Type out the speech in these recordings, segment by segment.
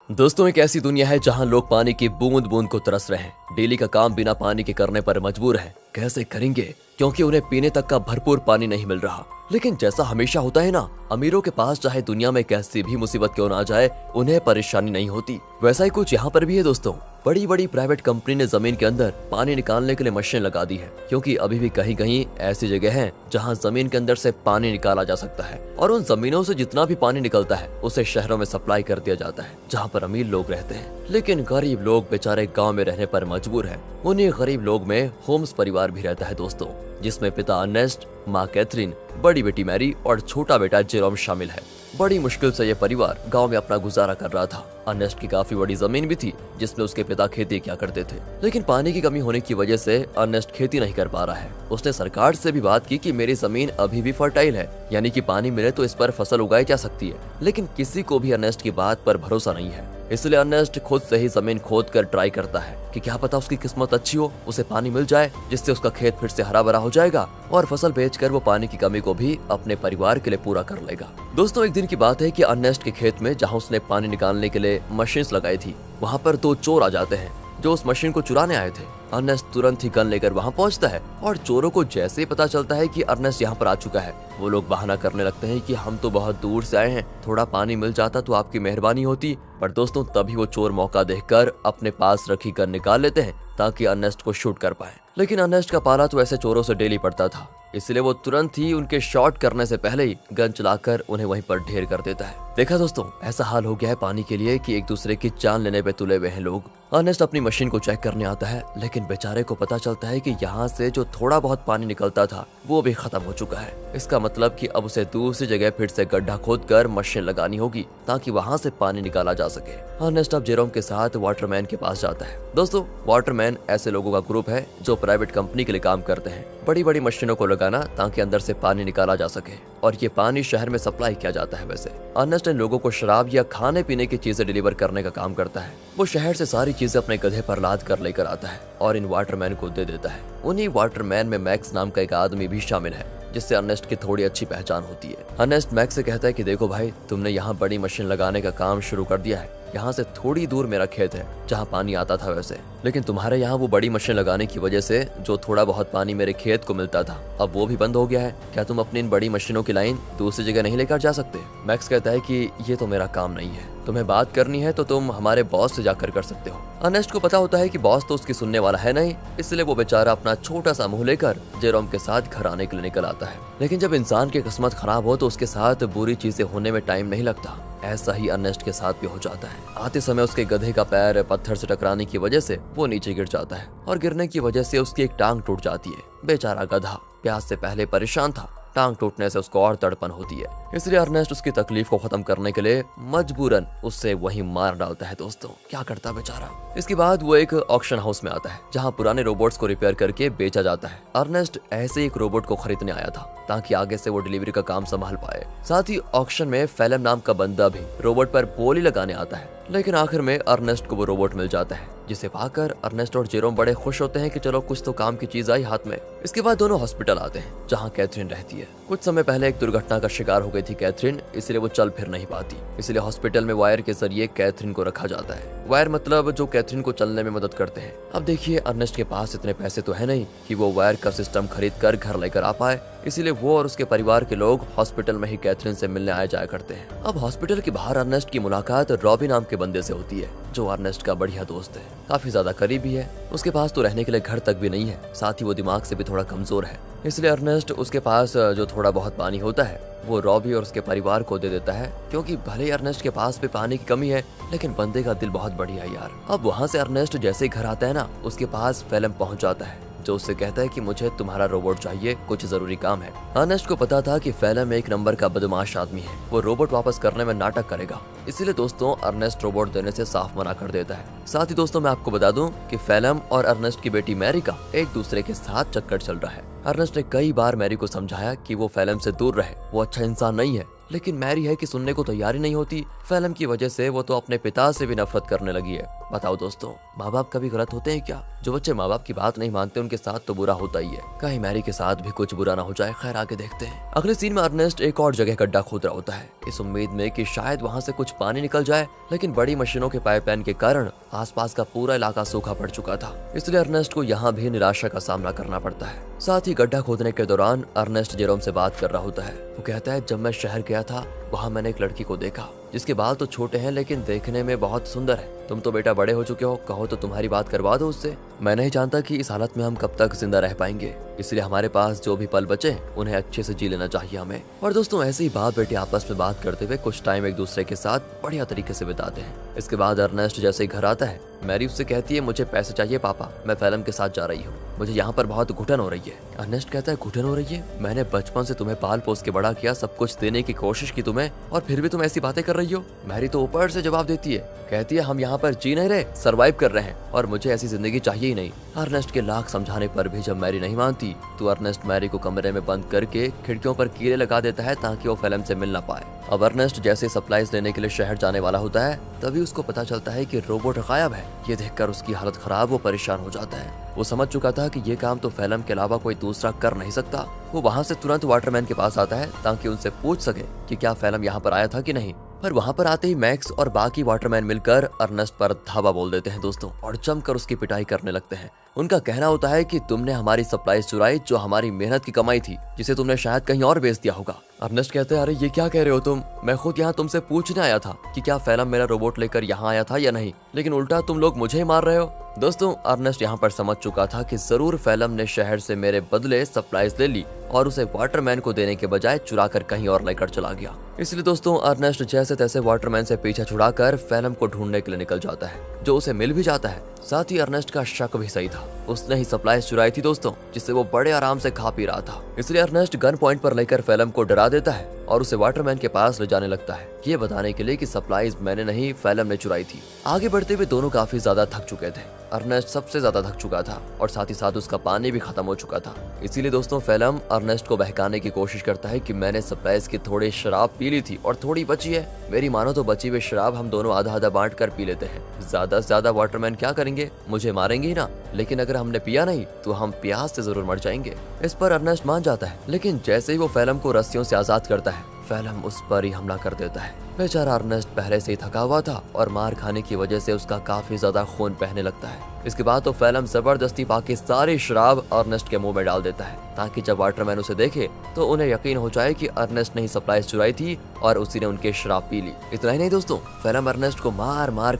दोस्तों, एक ऐसी दुनिया है जहां लोग पानी की बूंद बूंद को तरस रहे हैं। डेली का काम बिना पानी के करने पर मजबूर हैं। कैसे करेंगे, क्योंकि उन्हें पीने तक का भरपूर पानी नहीं मिल रहा। लेकिन जैसा हमेशा होता है ना, अमीरों के पास चाहे दुनिया में कैसी भी मुसीबत क्यों ना आ जाए, उन्हें परेशानी नहीं होती। वैसा ही कुछ यहाँ पर भी है दोस्तों। बड़ी बड़ी प्राइवेट कंपनी ने जमीन के अंदर पानी निकालने के लिए मशीन लगा दी है, क्योंकि अभी भी कहीं कहीं ऐसी जगह है जहां जमीन के अंदर से पानी निकाला जा सकता है, और उन जमीनों से जितना भी पानी निकलता है उसे शहरों में सप्लाई कर दिया जाता है, जहां पर अमीर लोग रहते हैं। लेकिन गरीब लोग बेचारे गांव में रहने पर मजबूर हैं। उन्हीं गरीब लोग में होम्स परिवार भी रहता है दोस्तों, जिसमें पिता अर्नेस्ट, माँ कैथरीन, बड़ी बेटी मैरी और छोटा बेटा जेरोम शामिल है। बड़ी मुश्किल से ये परिवार गांव में अपना गुजारा कर रहा था। अर्नेस्ट की काफी बड़ी जमीन भी थी, जिसमें उसके पिता खेती किया करते थे। लेकिन पानी की कमी होने की वजह से अर्नेस्ट खेती नहीं कर पा रहा है। उसने सरकार से भी बात की कि मेरी जमीन अभी भी फर्टाइल है, यानी कि पानी मिले तो इस पर फसल उगाई जा सकती है। लेकिन किसी को भी अर्नेस्ट की बात पर भरोसा नहीं है। इसलिए अर्नेस्ट खुद से ही जमीन खोद कर ट्राई करता है कि क्या पता उसकी किस्मत अच्छी हो, उसे पानी मिल जाए, जिससे उसका खेत फिर से हरा भरा हो जाएगा और फसल बेचकर वो पानी की कमी को भी अपने परिवार के लिए पूरा कर लेगा। दोस्तों, एक दिन की बात है कि अर्नेस्ट के खेत में जहां उसने पानी निकालने के लिए मशीन लगाई थी, वहां पर दो चोर आ जाते हैं जो उस मशीन को चुराने आए थे। अर्नेस्ट तुरंत ही गन लेकर वहां पहुंचता है, और चोरों को जैसे ही पता चलता है कि अर्नेस्ट यहाँ पर आ चुका है, वो लोग बहाना करने लगते हैं कि हम तो बहुत दूर से आए हैं, थोड़ा पानी मिल जाता तो आपकी मेहरबानी होती। पर दोस्तों, तभी वो चोर मौका देखकर अपने पास रखी गन निकाल लेते हैं ताकि अर्नेस्ट को शूट कर पाए। लेकिन अर्नेस्ट का पाला तो ऐसे चोरों से डेली पड़ता था, इसलिए वो तुरंत ही उनके शॉट करने से पहले ही गन चलाकर उन्हें वहीं पर ढेर कर देता है। देखा दोस्तों, ऐसा हाल हो गया है पानी के लिए कि एक दूसरे की जान लेने पे तुले हुए हैं लोग। अर्नेस्ट अपनी मशीन को चेक करने आता है, लेकिन बेचारे को पता चलता है कि यहाँ से जो थोड़ा बहुत पानी निकलता था वो भी खत्म हो चुका है। इसका मतलब कि अब उसे दूसरी जगह फिर से गड्ढा खोदकर मशीन लगानी होगी ताकि वहाँ से पानी निकाला जा सके। अर्नेस्ट अब जेरोम के साथ वाटरमैन के पास जाता है। दोस्तों, वाटरमैन ऐसे लोगों का ग्रुप है जो प्राइवेट कंपनी के लिए काम करते हैं, बड़ी बड़ी मशीनों को लगाना ताकि अंदर से पानी निकाला जा सके, और ये पानी शहर में सप्लाई किया जाता है। वैसे अर्नेस्ट इन लोगों को शराब या खाने पीने की चीजें डिलीवर करने का काम करता है। वो शहर से सारी चीजें अपने गधे पर लाद कर लेकर आता है और इन वाटरमैन को दे देता है। उन्हीं वाटरमैन में मैक्स नाम का एक आदमी भी शामिल है, जिससे अर्नेस्ट की थोड़ी अच्छी पहचान होती है। अर्नेस्ट मैक्स से कहता है कि देखो भाई, तुमने यहाँ बड़ी मशीन लगाने का काम शुरू कर दिया है। यहाँ से थोड़ी दूर मेरा खेत है जहाँ पानी आता था वैसे, लेकिन तुम्हारे यहाँ वो बड़ी मशीन लगाने की वजह से जो थोड़ा बहुत पानी मेरे खेत को मिलता था, अब वो भी बंद हो गया है। क्या तुम अपनी इन बड़ी मशीनों की लाइन दूसरी जगह नहीं लेकर जा सकते? मैक्स कहता है कि ये तो मेरा काम नहीं है, तुम्हें बात करनी है तो तुम हमारे बॉस से जाकर कर सकते हो। अर्नेस्ट को पता होता है कि बॉस तो उसकी सुनने वाला है नहीं, इसलिए वो बेचारा अपना छोटा सा मुंह लेकर जेरोम के साथ घर आने के लिए निकल आता है। लेकिन जब इंसान की किस्मत खराब हो तो उसके साथ बुरी चीजें होने में टाइम नहीं लगता। ऐसा ही अर्नेस्ट के साथ भी हो जाता है। आते समय उसके गधे का पैर पत्थर से टकराने की वजह से वो नीचे गिर जाता है, और गिरने की वजह से उसकी एक टांग टूट जाती है। बेचारा गधा प्यास से पहले परेशान था, टांग टूटने से उसको और तड़पन होती है, इसलिए अर्नेस्ट उसकी तकलीफ को खत्म करने के लिए मजबूरन उससे वहीं मार डालता है। दोस्तों, क्या करता बेचारा। इसके बाद वो एक ऑक्शन हाउस में आता है जहां पुराने रोबोट्स को रिपेयर करके बेचा जाता है। अर्नेस्ट ऐसे एक रोबोट को खरीदने आया था ताकि आगे से वो डिलीवरी का काम संभाल पाए। साथ ही ऑक्शन में फेलम नाम का बंदा भी रोबोट पर बोली लगाने आता है, लेकिन आखिर में अर्नेस्ट को वो रोबोट मिल जाता है, जिसे पाकर अर्नेस्ट और जेरोम बड़े खुश होते हैं कि चलो कुछ तो काम की चीज आई हाथ में। इसके बाद दोनों हॉस्पिटल आते हैं जहां कैथरीन रहती है। कुछ समय पहले एक दुर्घटना का शिकार हो गई थी कैथरीन, इसलिए वो चल फिर नहीं पाती। इसलिए हॉस्पिटल में वायर के जरिए कैथरीन को रखा जाता है। वायर मतलब जो कैथरीन को चलने में मदद करते हैं। अब देखिए, अर्नेस्ट के पास इतने पैसे तो है नहीं कि वो वायर का सिस्टम खरीद कर घर लेकर आ पाए, इसीलिए वो और उसके परिवार के लोग हॉस्पिटल में ही कैथरीन से मिलने आए जाया करते हैं। अब हॉस्पिटल के बाहर अर्नेस्ट की मुलाकात रॉबी नाम के बंदे से होती है, जो अर्नेस्ट का बढ़िया दोस्त है, काफी ज्यादा करीबी है। उसके पास तो रहने के लिए घर तक भी नहीं है, साथ ही वो दिमाग से भी थोड़ा कमजोर है, इसलिए अर्नेस्ट उसके पास जो थोड़ा बहुत पानी होता है वो रॉबी और उसके परिवार को दे देता है, क्योंकि भले ही अर्नेस्ट के पास भी पानी की कमी है, लेकिन बंदे का दिल बहुत बढ़िया है यार। अब वहाँ से अर्नेस्ट जैसे ही घर आता है ना, उसके पास फेलम पहुँच जाता है, जो उससे कहता है कि मुझे तुम्हारा रोबोट चाहिए, कुछ जरूरी काम है। अर्नेस्ट को पता था कि फेलम एक नंबर का बदमाश आदमी है, वो रोबोट वापस करने में नाटक करेगा, इसीलिए दोस्तों अर्नेस्ट रोबोट देने से साफ मना कर देता है। साथ ही दोस्तों, मैं आपको बता दूं कि फेलम और अर्नेस्ट की बेटी मैरी का एक दूसरे के साथ चक्कर चल रहा है। अर्नेस्ट ने कई बार मैरी को समझाया कि वो फेलम से दूर रहे, वो अच्छा इंसान नहीं है, लेकिन मैरी है कि सुनने को तैयार ही नहीं होती। फिल्म की वजह से वो तो अपने पिता से भी नफरत करने लगी है। बताओ दोस्तों, माँ बाप कभी गलत होते हैं क्या? जो बच्चे माँ बाप की बात नहीं मानते उनके साथ तो बुरा होता ही है। कहीं मैरी के साथ भी कुछ बुरा ना हो जाए। खैर, आगे देखते हैं। अगले सीन में अर्नेस्ट एक और जगह गड्ढा खोद रहा होता है, इस उम्मीद में कि शायद वहाँ से कुछ पानी निकल जाए, लेकिन बड़ी मशीनों के पाइपलाइन के कारण आसपास का पूरा इलाका सूखा पड़ चुका था। इसलिए अर्नेस्ट को यहाँ भी निराशा का सामना करना पड़ता है। साथ ही गड्ढा खोदने के दौरान अर्नेस्ट जेरोम से बात कर रहा होता है। वो कहता है, जब मैं शहर गया था वहाँ मैंने एक लड़की को देखा जिसके बाल तो छोटे हैं लेकिन देखने में बहुत सुंदर है। तुम तो बेटा बड़े हो चुके हो, कहो तो तुम्हारी बात करवा दो उससे। मैं नहीं जानता कि इस हालत में हम कब तक जिंदा रह पाएंगे, इसलिए हमारे पास जो भी पल बचे उन्हें अच्छे से जी लेना चाहिए हमें। और दोस्तों, ऐसे ही बाप बेटे आपस में बात करते हुए कुछ टाइम एक दूसरे के साथ बढ़िया तरीके से बिताते हैं। इसके बाद अर्नेस्ट जैसे ही घर आता है, मैरी उससे कहती है, मुझे पैसे चाहिए पापा, मैं फिल्म के साथ जा रही हूँ, मुझे यहाँ पर बहुत घुटन हो रही है। अर्नेस्ट कहता है, घुटन हो रही है? मैंने बचपन से तुम्हें पाल पोस के बड़ा किया, सब कुछ देने की कोशिश की तुम्हें, और फिर भी तुम ऐसी बातें कर रही हो। मैरी तो ऊपर से जवाब देती है, कहती है, हम यहाँ पर जी नहीं रहे, सरवाइव कर रहे हैं और मुझे ऐसी जिंदगी चाहिए ही नहीं। अर्नेस्ट के लाख समझाने पर भी जब मैरी नहीं मानती तो अर्नेस्ट मैरी को कमरे में बंद करके खिड़कियों पर कीड़े लगा देता है ताकि वो फिल्म से मिल ना पाए। अब अर्नेस्ट जैसे सप्लाईज लेने के लिए शहर जाने वाला होता है, तभी उसको पता चलता है कि रोबोट गायब है। ये देखकर उसकी हालत खराब, वो परेशान हो जाता है। वो समझ चुका था कि ये काम तो फिल्म के अलावा कोई दूसरा कर नहीं सकता। वो वहाँ से तुरंत वाटरमैन के पास आता है ताकि उनसे पूछ सके कि क्या फिल्म यहाँ पर आया था कि नहीं। पर वहाँ पर आते ही मैक्स और बाकी वाटरमैन मिलकर अर्नेस्ट पर धावा बोल देते हैं दोस्तों, और जमकर उसकी पिटाई करने लगते हैं। उनका कहना होता है कि तुमने हमारी सप्लाईज चुराई, जो हमारी मेहनत की कमाई थी, जिसे तुमने शायद कहीं और बेच दिया होगा। अर्नेस्ट कहते हैं, अरे ये क्या कह रहे हो तुम? मैं खुद यहाँ तुमसे पूछने आया था कि क्या फिल्म मेरा रोबोट लेकर यहाँ आया था या नहीं, लेकिन उल्टा तुम लोग मुझे ही मार रहे हो। दोस्तों, अर्नेस्ट यहाँ पर समझ चुका था कि जरूर फिल्म ने शहर से मेरे बदले सप्लाईज ले ली और उसे वाटरमैन को देने के बजाय चुरा कर कहीं और लेकर चला गया। इसलिए दोस्तों, अर्नेस्ट जैसे तैसे वाटरमैन से पीछा छुड़ाकर फिल्म को ढूंढने के लिए निकल जाता है, जो उसे मिल भी जाता है। साथ ही अर्नेस्ट का शक भी सही था, उसने ही सप्लाईज चुराई थी दोस्तों, जिससे वो बड़े आराम से खा पी रहा था। इसलिए अर्नेस्ट गन पॉइंट पर लेकर फिल्म को डरा देता है और उसे वाटरमैन के पास ले जाने लगता है, ये बताने के लिए कि सप्लाईज मैंने नहीं, फिल्म ने चुराई थी। आगे बढ़ते हुए दोनों काफी ज्यादा थक चुके थे। अर्नेस्ट सबसे ज्यादा थक चुका था और साथ ही साथ उसका पानी भी खत्म हो चुका था। इसीलिए दोस्तों, फिल्म अर्नेस्ट को बहकाने की कोशिश करता है कि मैंने सप्लाईज की थोड़ी शराब पी ली थी और थोड़ी बची है, मेरी मानो तो बची हुई शराब हम दोनों आधा आधा बांट कर पी लेते हैं। ज्यादा से ज्यादा वाटरमैन क्या करेंगे, मुझे मारेंगे ही ना, लेकिन अगर हमने पिया नहीं तो हम प्यास से जरूर मर जाएंगे। इस पर अर्नेस्ट मान जाता है, लेकिन जैसे ही वो फिल्म को रस्सियों से आजाद करता है, फिल्म उस पर ही हमला कर देता है। बेचारा अर्नेस्ट पहले से ही थका हुआ था और मार खाने की वजह से उसका काफी ज्यादा खून बहने लगता है। इसके बाद तो फिल्म जबरदस्ती पाके सारी शराब अर्नेस्ट के मुंह में डाल देता है, ताकि जब वाटरमैन उसे देखे तो उन्हें यकीन हो जाए कि अर्नेस्ट ने ही सप्लाईज चुराई थी और उसी ने उनकी शराब पी ली। इतना ही नहीं दोस्तों, फिल्म अर्नेस्ट को मार मार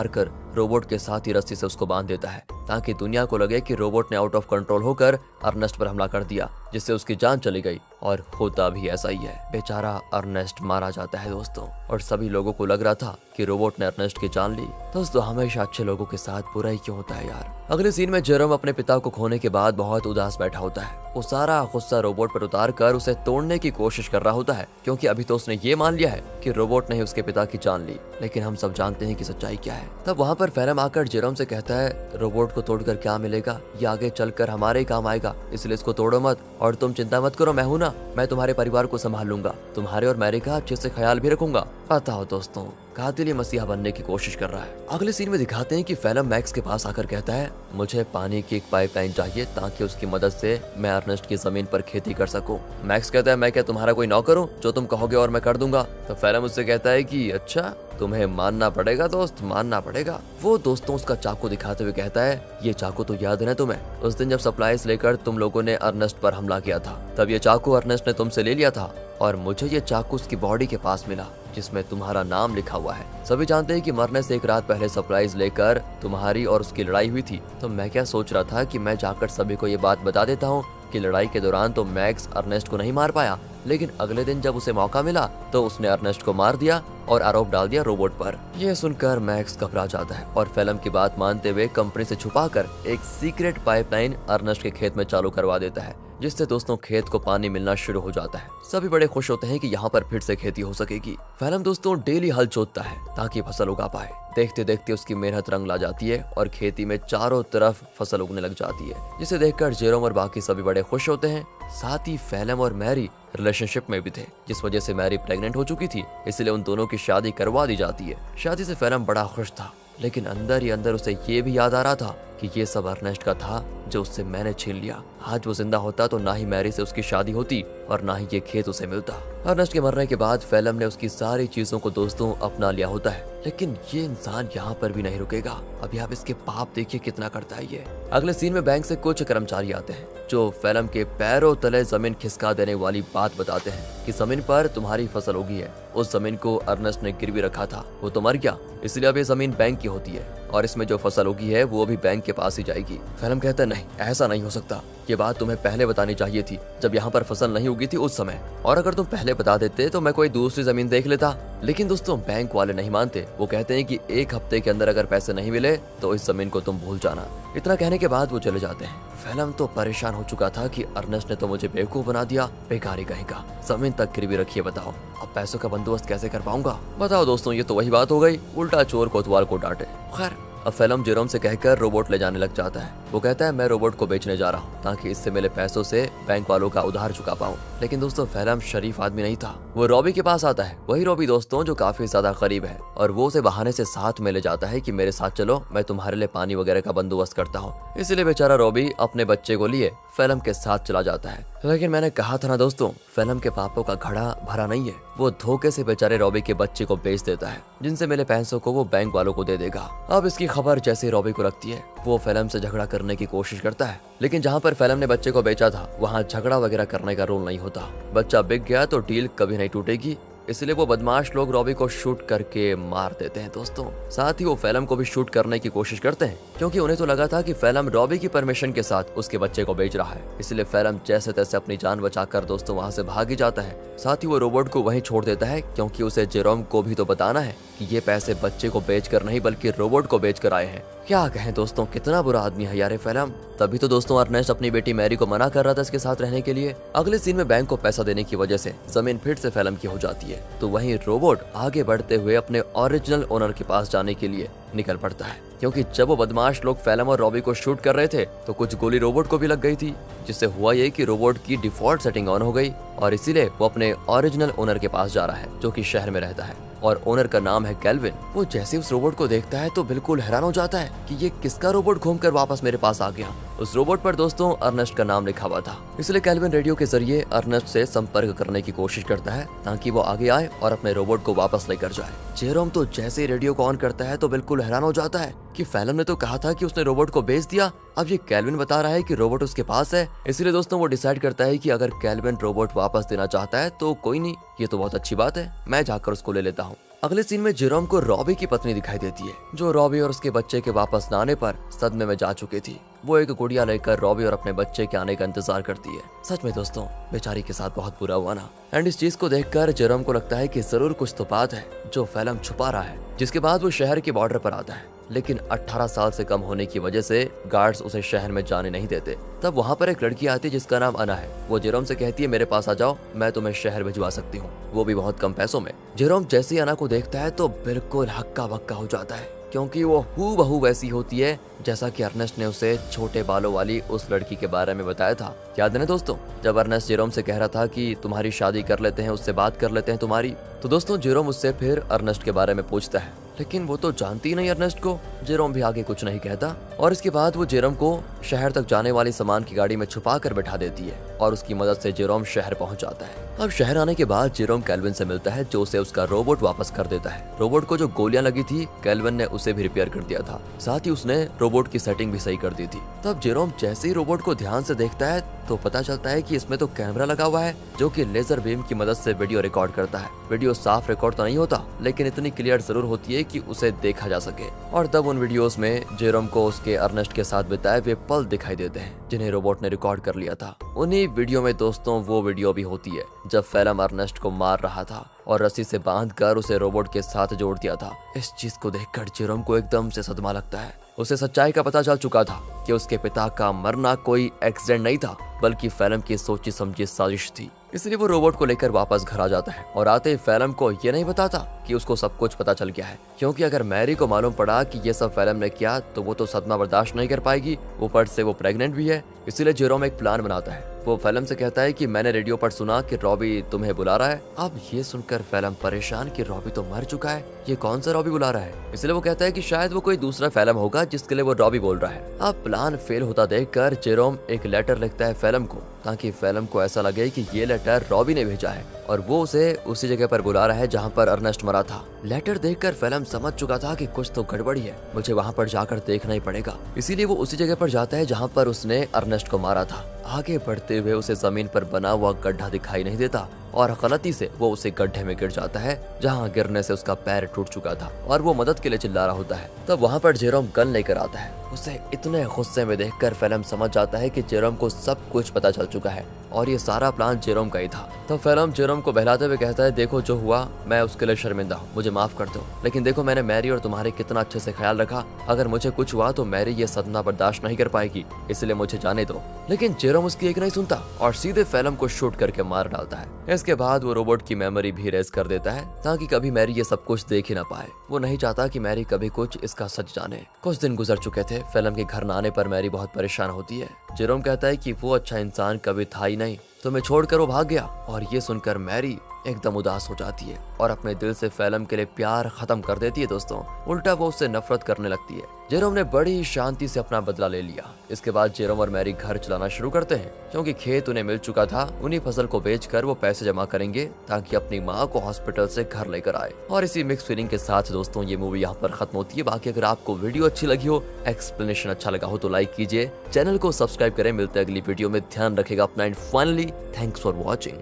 कर रोबोट के साथ ही रस्सी से उसको बांध देता है, ताकि दुनिया को लगे कि रोबोट ने आउट ऑफ कंट्रोल होकर अर्नेस्ट पर हमला कर दिया, जिससे उसकी जान चली गई। और होता भी ऐसा ही है, बेचारा अर्नेस्ट मारा जाता है दोस्तों। और सभी लोगों को लग रहा था कि रोबोट ने अर्नेस्ट की जान ली। दोस्तों, हमेशा अच्छे लोगों के साथ बुरा ही क्यों होता है यार। अगले सीन में जेरोम अपने पिता को खोने के बाद बहुत उदास बैठा होता है। वो सारा गुस्सा रोबोट पर उतार कर उसे तोड़ने की कोशिश कर रहा होता है, क्योंकि अभी तो उसने ये मान लिया है कि रोबोट ने ही उसके पिता की जान ली। लेकिन हम सब जानते हैं कि सच्चाई क्या है। तब वहाँ पर फिल्म आकर जेरोम से कहता है, रोबोट को तोड़कर क्या मिलेगा, ये आगे चलकर हमारे ही काम आएगा, इसलिए इसको तोड़ो मत और तुम चिंता मत करो, मैं हूं ना, मैं तुम्हारे परिवार को संभाल लूंगा, तुम्हारे और मैरी का अच्छे से ख्याल भी रखूंगा। पता हो दोस्तों, कातिल मसीहा बनने की कोशिश कर रहा है। अगले सीन में दिखाते हैं कि फिल्म मैक्स के पास आकर कहता है, मुझे पानी की एक पाइपलाइन चाहिए ताकि उसकी मदद से मैं अर्नेस्ट की जमीन पर खेती कर सकूं। मैक्स कहता है, मैं क्या तुम्हारा कोई नौकर हूं, जो तुम कहोगे और मैं कर दूंगा। तो फिल्म उससे कहता है कि अच्छा, तुम्हें मानना पड़ेगा दोस्त, मानना पड़ेगा। वो दोस्तों उसका चाकू दिखाते हुए कहता है, ये चाकू तो याद है ना तुम्हें, उस दिन जब सप्लाईज लेकर तुम लोगों ने अर्नेस्ट पर हमला किया था, तब ये चाकू अर्नेस्ट ने तुमसे ले लिया था और मुझे ये चाकू उसकी बॉडी के पास मिला जिसमें तुम्हारा नाम लिखा हुआ है। सभी जानते हैं कि मरने से एक रात पहले सप्लाईज लेकर तुम्हारी और उसकी लड़ाई हुई थी। तो मैं क्या सोच रहा था कि मैं जाकर सभी को ये बात बता देता हूँ कि लड़ाई के दौरान तो मैक्स अर्नेस्ट को नहीं मार पाया, लेकिन अगले दिन जब उसे मौका मिला तो उसने अर्नेस्ट को मार दिया और आरोप डाल दिया रोबोट पर। यह सुनकर मैक्स घबरा जाता है और फिल्म की बात मानते हुए कंपनी से छुपाकर एक सीक्रेट पाइपलाइन अर्नेस्ट के खेत में चालू करवा देता है, जिससे दोस्तों खेत को पानी मिलना शुरू हो जाता है। सभी बड़े खुश होते हैं कि यहाँ पर फिर से खेती हो सकेगी। फैलम दोस्तों डेली हल जोतता है ताकि फसल उगा पाए। देखते देखते उसकी मेहनत रंग ला जाती है और खेती में चारों तरफ फसल उगने लग जाती है, जिसे देखकर जेरोम और बाकी सभी बड़े खुश होते हैं। साथ ही फैलम और मैरी रिलेशनशिप में भी थे, जिस वजह से मैरी प्रेग्नेंट हो चुकी थी, इसलिए उन दोनों की शादी करवा दी जाती है। शादी से फैलम बड़ा खुश था, लेकिन अंदर ही अंदर उसे ये भी याद आ रहा था कि ये सब अर्नेस्ट का था जो उससे मैंने छीन लिया। आज वो जिंदा होता तो ना ही मैरी से उसकी शादी होती और ना ही ये खेत उसे मिलता। अर्नेस्ट के मरने के बाद फैलम ने उसकी सारी चीजों को दोस्तों अपना लिया होता है, लेकिन ये इंसान यहाँ पर भी नहीं रुकेगा। अभी आप इसके पाप देखिए कितना करता है ये। अगले सीन में बैंक से कुछ कर्मचारी आते हैं जो फैलम के पैरों तले जमीन खिसका देने वाली बात बताते हैं कि जमीन पर तुम्हारी फसल उगी है। उस जमीन को अर्नेस्ट ने गिरवी रखा था, वो तो मर गया, इसलिए अब ये जमीन बैंक की होती है और इसमें जो फसल उगी है वो भी बैंक के पास ही जाएगी। फैलम कहता है नहीं, ऐसा नहीं हो सकता, ये बात तुम्हें पहले बतानी चाहिए थी जब यहाँ पर फसल नहीं उगी थी उस समय, और अगर तुम पहले बता देते तो मैं कोई दूसरी जमीन देख लेता। लेकिन दोस्तों बैंक वाले नहीं मानते, वो कहते हैं कि 1 हफ्ते के अंदर अगर पैसे नहीं मिले तो इस जमीन को तुम भूल जाना। इतना कहने के बाद वो चले जाते हैं। फैलम तो परेशान हो चुका था कि अर्नेस्ट ने तो मुझे बेवकूफ बना दिया, बेकारी कहेगा, जमीन तक गिरवी रखिए, बताओ अब पैसों का बंदोबस्त कैसे कर पाऊंगा। बताओ दोस्तों, ये तो वही बात हो गई, उल्टा चोर कोतवाल को डांटे। खैर अब फैलम जेरोम से कहकर रोबोट ले जाने लग जाता है। वो कहता है मैं रोबोट को बेचने जा रहा हूँ ताकि इससे मिले पैसों से बैंक वालों का उधार चुका पाऊँ। लेकिन दोस्तों फैलम शरीफ आदमी नहीं था। वो रॉबी के पास आता है, वही रॉबी दोस्तों जो काफी ज्यादा करीब है, और वो उसे बहाने से साथ में ले जाता है कि मेरे साथ चलो, मैं तुम्हारे लिए पानी वगैरह का बंदोबस्त करता हूँ। इसीलिए बेचारा रॉबी अपने बच्चे को लिए फैलम के साथ चला जाता है। लेकिन मैंने कहा था ना दोस्तों, फैलम के पापों का घड़ा भरा नहीं है। वो धोखे से बेचारे रॉबी के बच्चे को बेच देता है, जिनसे मिले पैसों को वो बैंक वालों को दे देगा। अब इसकी खबर जैसे रॉबी को लगती है, वो फैलम से झगड़ा करने की कोशिश करता है, लेकिन जहाँ पर फैलम ने बच्चे को बेचा था वहाँ झगड़ा वगैरह करने का रूल नहीं होता। बच्चा बिक गया तो डील कभी नहीं टूटेगी, इसलिए वो बदमाश लोग रॉबी को शूट करके मार देते हैं दोस्तों। साथ ही वो फैलम को भी शूट करने की कोशिश करते हैं, क्योंकि उन्हें तो लगा था कि फैलम रॉबी की परमिशन के साथ उसके बच्चे को बेच रहा है। इसलिए फैलम जैसे तैसे अपनी जान बचाकर दोस्तों वहाँ से भाग ही जाता है। साथ ही वो रोबोट को वहीं छोड़ देता है, क्योंकि उसे जेरोम को भी तो बताना है कि ये पैसे बच्चे को बेचकर नहीं बल्कि रोबोट को बेचकर आए हैं। क्या कहें दोस्तों, कितना बुरा आदमी है यार फैलम। तभी तो दोस्तों अर्नेस्ट अपनी बेटी मैरी को मना कर रहा था इसके साथ रहने के लिए। अगले सीन में बैंक को पैसा देने की वजह से जमीन फिर से फैलम की हो जाती है, तो वहीं रोबोट आगे बढ़ते हुए अपने ओरिजिनल ओनर के पास जाने के लिए निकल पड़ता है, क्योंकि जब वो बदमाश लोग फैलम और रॉबी को शूट कर रहे थे तो कुछ गोली रोबोट को भी लग गई थी, जिससे हुआ ये कि रोबोट की डिफॉल्ट सेटिंग ऑन हो गई और इसीलिए वो अपने ओरिजिनल ओनर के पास जा रहा है जो कि शहर में रहता है और ओनर का नाम है कैल्विन। वो जैसे उस रोबोट को देखता है तो बिल्कुल हैरान हो जाता है कि ये किसका रोबोट घूमकर वापस मेरे पास आ गया। उस रोबोट पर दोस्तों अर्नेस्ट का नाम लिखा हुआ था, इसलिए कैल्विन रेडियो के जरिए अर्नेस्ट से संपर्क करने की कोशिश करता है ताकि वो आगे आए और अपने रोबोट को वापस लेकर जाए। जेरोम तो जैसे ही रेडियो को ऑन करता है तो बिल्कुल हैरान हो जाता है कि फैलम ने तो कहा था कि उसने रोबोट को बेच दिया, अब ये कैल्विन बता रहा है कि रोबोट उसके पास है। इसलिए दोस्तों वो डिसाइड करता है कि अगर कैल्विन रोबोट वापस देना चाहता है तो कोई नहीं, ये तो बहुत अच्छी बात है, मैं जाकर उसको ले लेता हूँ। अगले सीन में जेरोम को रॉबी की पत्नी दिखाई देती है, जो रॉबी और उसके बच्चे के वापस न आने पर सदमे में जा चुकी थी। वो एक गुड़िया लेकर रॉबी और अपने बच्चे के आने का इंतजार करती है। सच में दोस्तों बेचारी के साथ बहुत बुरा हुआ ना। एंड इस चीज को देखकर जेरोम को लगता है कि जरूर कुछ तो बात है जो फैलम छुपा रहा है। जिसके बाद वो शहर के बॉर्डर पर आता है, लेकिन 18 साल से कम होने की वजह से गार्ड्स उसे शहर में जाने नहीं देते। तब वहाँ पर एक लड़की आती है जिसका नाम अना है। वो जेरोम से कहती है मेरे पास आ जाओ, मैं तुम्हें शहर भिजवा सकती हूँ, वो भी बहुत कम पैसों में। जेरोम जैसे ही अना को देखता है तो बिल्कुल हक्का बक्का हो जाता है, क्योंकि वो हूबहू वैसी होती है जैसा कि अर्नेस्ट ने उसे छोटे बालों वाली उस लड़की के बारे में बताया था। याद है ना दोस्तों, जब अर्नेस्ट जेरोम से कह रहा था कि तुम्हारी शादी कर लेते हैं, उससे बात कर लेते हैं तुम्हारी, तो दोस्तों जेरोम उससे फिर अर्नेस्ट के बारे में पूछता है, लेकिन वो तो जानती ही नहीं अर्नेस्ट को। जेरोम भी आगे कुछ नहीं कहता और इसके बाद वो जेरोम को शहर तक जाने वाली सामान की गाड़ी में छुपा कर बैठा देती है और उसकी मदद से जेरोम शहर पहुंच जाता है। अब शहर आने के बाद जेरोम कैल्विन से मिलता है, जो उसे उसका रोबोट वापस कर देता है। रोबोट को जो गोलियां लगी थी कैल्विन ने उसे भी रिपेयर कर दिया था, साथ ही उसने रोबोट की सेटिंग भी सही कर दी थी। तब जेरोम जैसे ही रोबोट को ध्यान से देखता है तो पता चलता है कि इसमें तो कैमरा लगा हुआ है जो कि लेजर बीम की मदद से वीडियो रिकॉर्ड करता है। वीडियो साफ रिकॉर्ड तो नहीं होता, लेकिन इतनी क्लियर जरूर होती है कि उसे देखा जा सके। और तब उन वीडियोस में जेरोम को उसके अर्नेस्ट के साथ बिताए हुए पल दिखाई देते हैं जिन्हें रोबोट ने रिकॉर्ड कर लिया था। उन्हीं वीडियो में दोस्तों वो वीडियो भी होती है जब फेलम अर्नेस्ट को मार रहा था और रस्सी से बांधकर उसे रोबोट के साथ जोड़ दिया था। इस चीज को देखकर जेरोम को एकदम से सदमा लगता है। उसे सच्चाई का पता चल चुका था कि उसके पिता का मरना कोई एक्सीडेंट नहीं था बल्कि फेलम की सोची समझी साजिश थी। इसलिए वो रोबोट को लेकर वापस घर आ जाता है और आते ही फेलम को ये नहीं बताता कि उसको सब कुछ पता चल गया है, क्योंकि अगर मैरी को मालूम पड़ा कि ये सब फेलम ने किया तो वो तो सदमा बर्दाश्त नहीं कर पाएगी। ऊपर से वो प्रेग्नेंट भी है। इसीलिए जेरोम एक प्लान बनाता है। वो फेलम से कहता है कि मैंने रेडियो पर सुना कि रॉबी तुम्हें बुला रहा है। अब ये सुनकर फेलम परेशान कि रॉबी तो मर चुका है, ये कौन सा रॉबी बुला रहा है। इसलिए वो कहता है कि शायद वो कोई दूसरा फेलम होगा जिसके लिए वो रॉबी बोल रहा है। अब प्लान फेल होता देखकर जेरोम एक लेटर लिखता है फेलम को, ताकि फेलम को ऐसा लगे कि ये लेटर रॉबी ने भेजा है और वो उसे उसी जगह पर बुला रहा है जहाँ पर अर्नेस्ट मरा था। लेटर देखकर फेलम समझ चुका था कि कुछ तो गड़बड़ी है, मुझे वहाँ पर जाकर देखना ही पड़ेगा। इसीलिए वो उसी जगह पर जाता है जहाँ पर उसने अर्नेस्ट को मारा था। आगे बढ़ते हुए उसे जमीन पर बना हुआ गड्ढा दिखाई नहीं देता और गलती से वो उसे गड्ढे में गिर जाता है जहाँ गिरने से उसका पैर टूट चुका था और वो मदद के लिए चिल्ला रहा होता है। तब वहाँ पर जेरोम गन लेकर आता है। उसे इतने गुस्से में देखकर फेलम समझ जाता है कि जेरोम को सब कुछ पता चल चुका है और ये सारा प्लान जेरोम का ही था। तब फेलम जेरोम को बहलाते हुए कहता है, देखो जो हुआ मैं उसके लिए शर्मिंदा हूँ, मुझे माफ कर दो, लेकिन देखो मैंने मैरी और तुम्हारे कितना अच्छे से ख्याल रखा। अगर मुझे कुछ हुआ तो मैरी ये सदमा बर्दाश्त नहीं कर पाएगी, इसलिए मुझे जाने दो। लेकिन जेरोम उसकी एक नहीं सुनता और सीधे फेलम को शूट करके मार डालता है। इसके बाद वो रोबोट की मेमोरी भी रेज कर देता है ताकि कभी मैरी ये सब कुछ देख ही ना पाए। वो नहीं चाहता कि मैरी कभी कुछ इसका सच जाने। कुछ दिन गुजर चुके थे। फेलम के घर न आने पर मैरी बहुत परेशान होती है। जेरोम कहता है कि वो अच्छा इंसान कभी था ही नहीं, तुम्हें छोड़कर वो भाग गया। और ये सुनकर मैरी एकदम उदास हो जाती है और अपने दिल से फेलम के लिए प्यार खत्म कर देती है। दोस्तों उल्टा वो उससे नफरत करने लगती है। जेरोम ने बड़ी शांति से अपना बदला ले लिया। इसके बाद जेरोम और मैरी घर चलाना शुरू करते हैं, क्योंकि खेत उन्हें मिल चुका था। उन्हीं फसल को बेचकर वो पैसे जमा करेंगे ताकि अपनी माँ को हॉस्पिटल से घर लेकर आए। और इसी मिक्स फीलिंग के साथ दोस्तों ये मूवी यहाँ पर खत्म होती है। बाकी अगर आपको वीडियो अच्छी लगी हो, एक्सप्लेनेशन अच्छा लगा हो तो लाइक कीजिए, चैनल को सब्सक्राइब करें। मिलते हैं अगली वीडियो में, ध्यान रखेगा अपना and finally thanks for watching.